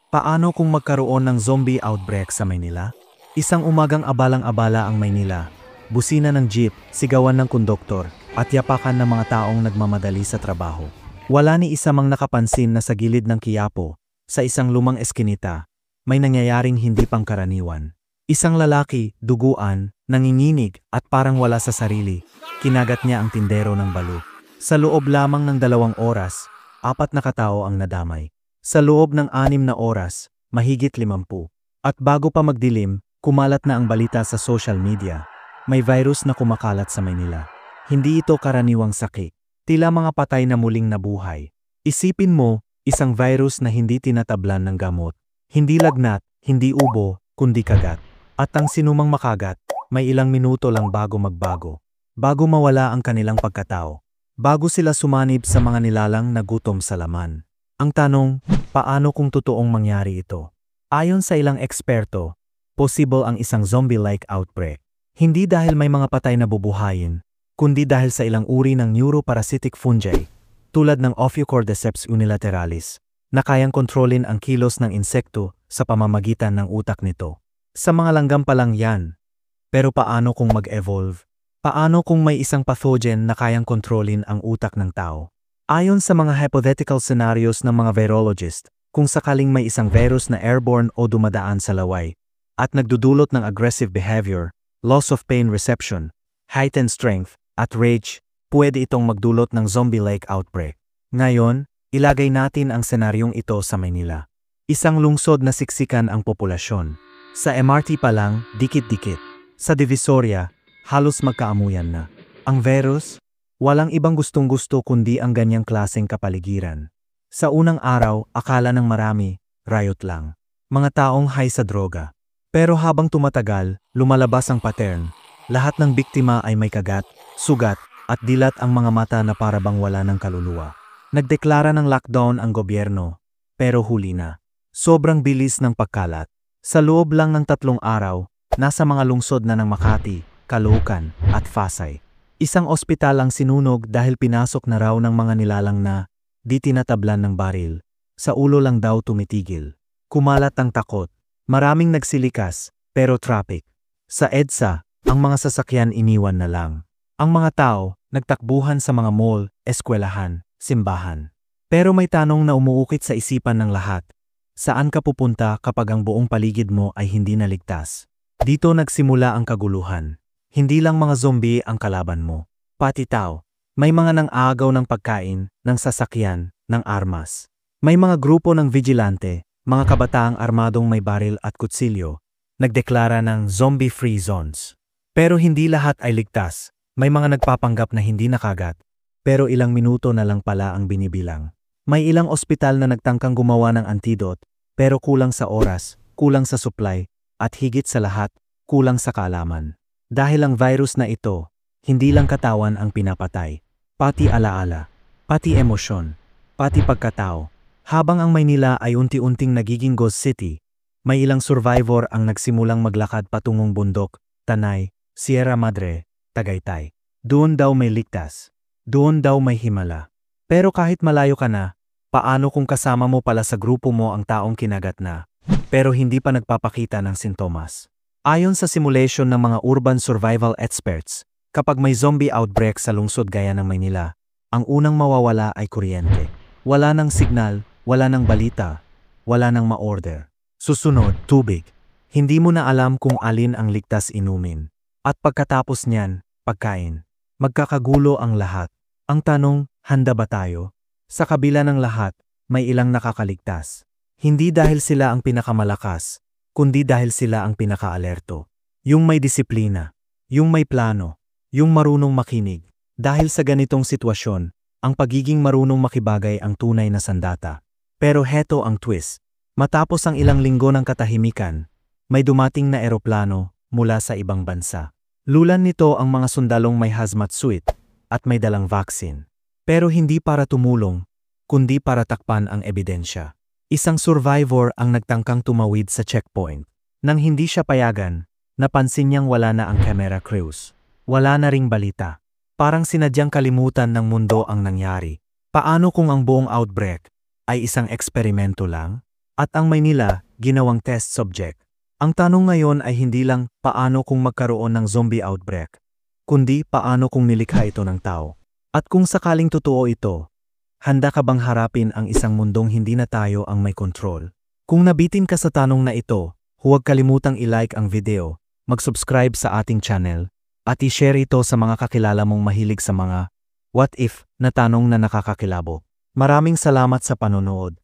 Paano kung magkaroon ng zombie outbreak sa Maynila? Isang umagang abalang-abala ang Maynila. Busina ng jeep, sigawan ng konduktor, at yapakan ng mga taong nagmamadali sa trabaho. Wala ni isa mang nakapansin na sa gilid ng Quiapo, sa isang lumang eskinita, may nangyayaring hindi pangkaraniwan. Isang lalaki, duguan, nanginginig at parang wala sa sarili. Kinagat niya ang tindero ng balu. Sa loob lamang ng 2 oras, 4 na katao ang nadamay. Sa loob ng 6 na oras, mahigit 50. At bago pa magdilim, kumalat na ang balita sa social media. May virus na kumakalat sa Maynila. Hindi ito karaniwang sakit. Tila mga patay na muling nabuhay. Isipin mo, isang virus na hindi tinatablan ng gamot. Hindi lagnat, hindi ubo, kundi kagat. At ang sinumang makagat, may ilang minuto lang bago magbago. Bago mawala ang kanilang pagkatao. Bago sila sumanib sa mga nilalang na gutom sa laman. Ang tanong, paano kung totoong mangyari ito? Ayon sa ilang eksperto, possible ang isang zombie-like outbreak. Hindi dahil may mga patay na bubuhayin, kundi dahil sa ilang uri ng neuroparasitic fungi, tulad ng Ophiocordyceps unilateralis, na kayang kontrolin ang kilos ng insekto sa pamamagitan ng utak nito. Sa mga langgam pa lang yan. Pero paano kung mag-evolve? Paano kung may isang pathogen na kayang kontrolin ang utak ng tao? Ayon sa mga hypothetical scenarios ng mga virologist, kung sakaling may isang virus na airborne o dumadaan sa laway, at nagdudulot ng aggressive behavior, loss of pain reception, heightened strength, at rage, pwede itong magdulot ng zombie-like outbreak. Ngayon, ilagay natin ang senaryong ito sa Maynila. Isang lungsod na siksikan ang populasyon. Sa MRT pa lang, dikit-dikit. Sa Divisoria, halos magkaamuyan na. Ang virus? Walang ibang gustong-gusto kundi ang ganyang klaseng kapaligiran. Sa unang araw, akala ng marami, riot lang. Mga taong high sa droga. Pero habang tumatagal, lumalabas ang pattern. Lahat ng biktima ay may kagat, sugat, at dilat ang mga mata na parabang wala ng kaluluwa. Nagdeklara ng lockdown ang gobyerno, pero huli na. Sobrang bilis ng pagkalat. Sa loob lang ng 3 araw, nasa mga lungsod na ng Makati, Caloocan, at Pasay. Isang ospital ang sinunog dahil pinasok na raw ng mga nilalang na di tinatablan ng baril. Sa ulo lang daw tumitigil. Kumalat ang takot. Maraming nagsilikas, pero traffic. Sa EDSA, ang mga sasakyan iniwan na lang. Ang mga tao, nagtakbuhan sa mga mall, eskwelahan, simbahan. Pero may tanong na umuukit sa isipan ng lahat. Saan ka pupunta kapag ang buong paligid mo ay hindi naligtas? Dito nagsimula ang kaguluhan. Hindi lang mga zombie ang kalaban mo. Pati tao. May mga nang-aagaw ng pagkain, ng sasakyan, ng armas. May mga grupo ng vigilante, mga kabataang armadong may baril at kutsilyo, nagdeklara ng zombie-free zones. Pero hindi lahat ay ligtas. May mga nagpapanggap na hindi nakagat. Pero ilang minuto na lang pala ang binibilang. May ilang ospital na nagtangkang gumawa ng antidote, pero kulang sa oras, kulang sa supply, at higit sa lahat, kulang sa kaalaman. Dahil ang virus na ito, hindi lang katawan ang pinapatay, pati alaala, pati emosyon, pati pagkatao. Habang ang Maynila ay unti-unting nagiging ghost city, may ilang survivor ang nagsimulang maglakad patungong bundok, Tanay, Sierra Madre, Tagaytay. Doon daw may ligtas. Doon daw may himala. Pero kahit malayo ka na, paano kung kasama mo pala sa grupo mo ang taong kinagat na, pero hindi pa nagpapakita ng sintomas? Ayon sa simulation ng mga urban survival experts, kapag may zombie outbreak sa lungsod gaya ng Maynila, ang unang mawawala ay kuryente. Wala ng signal, wala ng balita, wala ng ma-order. Susunod, tubig. Hindi mo na alam kung alin ang ligtas inumin. At pagkatapos niyan, pagkain. Magkakagulo ang lahat. Ang tanong, handa ba tayo? Sa kabila ng lahat, may ilang nakakaligtas. Hindi dahil sila ang pinakamalakas, kundi dahil sila ang pinaka-alerto. Yung may disiplina, yung may plano, yung marunong makinig. Dahil sa ganitong sitwasyon, ang pagiging marunong makibagay ang tunay na sandata. Pero heto ang twist. Matapos ang ilang linggo ng katahimikan, may dumating na eroplano mula sa ibang bansa. Lulan nito ang mga sundalong may hazmat suit at may dalang vaccine. Pero hindi para tumulong, kundi para takpan ang ebidensya. Isang survivor ang nagtangkang tumawid sa checkpoint. Nang hindi siya payagan, napansin niyang wala na ang camera crews. Wala na ring balita. Parang sinadyang kalimutan ng mundo ang nangyari. Paano kung ang buong outbreak ay isang eksperimento lang? At ang Maynila, ginawang test subject. Ang tanong ngayon ay hindi lang paano kung magkaroon ng zombie outbreak, kundi paano kung nilikha ito ng tao. At kung sakaling totoo ito, handa ka bang harapin ang isang mundong hindi na tayo ang may control? Kung nabitin ka sa tanong na ito, huwag kalimutang i-like ang video, mag-subscribe sa ating channel, at i-share ito sa mga kakilala mong mahilig sa mga what if na tanong na nakakakilabot. Maraming salamat sa panonood.